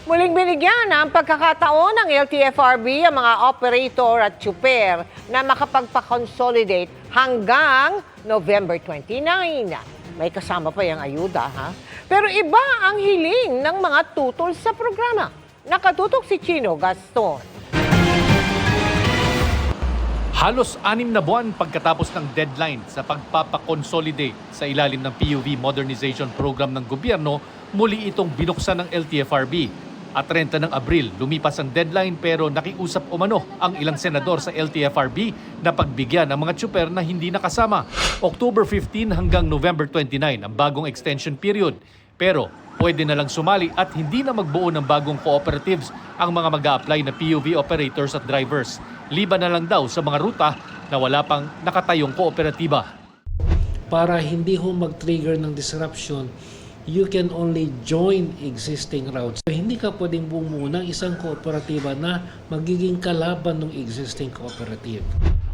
Muling binigyan ng pagkakataon ng LTFRB ang mga operator at tsuper na makapagpa-consolidate hanggang November 29. May kasama pa yung ayuda, ha? Pero iba ang hiling ng mga tutol sa programa. Nakatutok si Chino Gaston. Halos 6 na buwan pagkatapos ng deadline sa pagpapakonsolidate sa ilalim ng PUV Modernization Program ng gobyerno, muli itong binuksan ng LTFRB. At 30 ng Abril, lumipas ang deadline pero nakiusap umano ang ilang senador sa LTFRB na pagbigyan ang mga tsuper na hindi nakasama. October 15 hanggang November 29 ang bagong extension period. Pero pwede na lang sumali at hindi na magbuo ng bagong cooperatives ang mga mag-a-apply na PUV operators at drivers. Liban na lang daw sa mga ruta na wala pang nakatayong kooperatiba. Para hindi ho mag-trigger ng disruption, you can only join existing routes. So, hindi ka pwedeng bumuo ng isang kooperatiba na magiging kalaban ng existing cooperative.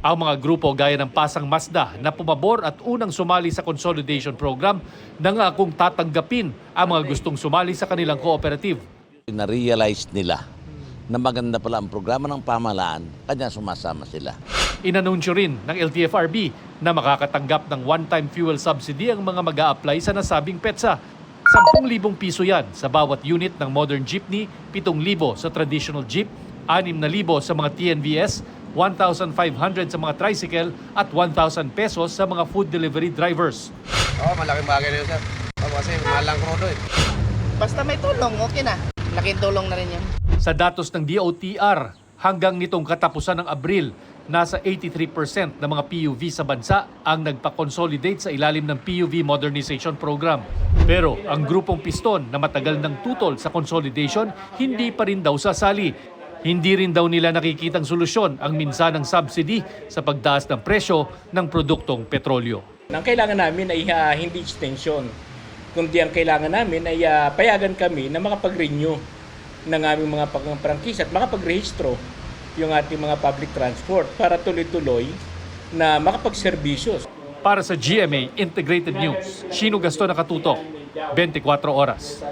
Ang mga grupo gaya ng Pasang Mazda na pumabor at unang sumali sa consolidation program nangakong tatanggapin ang mga gustong sumali sa kanilang cooperative. Na-realize nila na maganda pala ang programa ng pamahalaan, kanya sumasama sila. Inanunsyo rin ng LTFRB na makakatanggap ng one-time fuel subsidy ang mga mag-a-apply sa nasabing petsa. 10,000 piso yan sa bawat unit ng modern jeepney, 7,000 sa traditional jeep, 6,000 sa mga TNVS, 1,500 sa mga tricycle at 1,000 pesos sa mga food delivery drivers. Malaking bagay na yun, sir. Kasi mahal lang krudo eh. Basta may tulong, okay na. Laking tulong na rin yun. Sa datos ng DOTR, hanggang nitong katapusan ng Abril, nasa 83% ng mga PUV sa bansa ang nagpa-consolidate sa ilalim ng PUV Modernization Program. Pero ang grupong piston na matagal ng tutol sa consolidation, hindi pa rin daw sasali. Hindi rin daw nila nakikitang solusyon ang minsanang subsidy sa pagtaas ng presyo ng produktong petrolyo. Ang kailangan namin ay hindi extension, kundi ang kailangan namin ay payagan kami na makapag-renew ng aming mga prangkisa at makapag-rehistro yung ating mga public transport para tuloy-tuloy na makapagserbisyo. Para sa GMA Integrated News, Chino Gaston, nakatutok, 24 oras.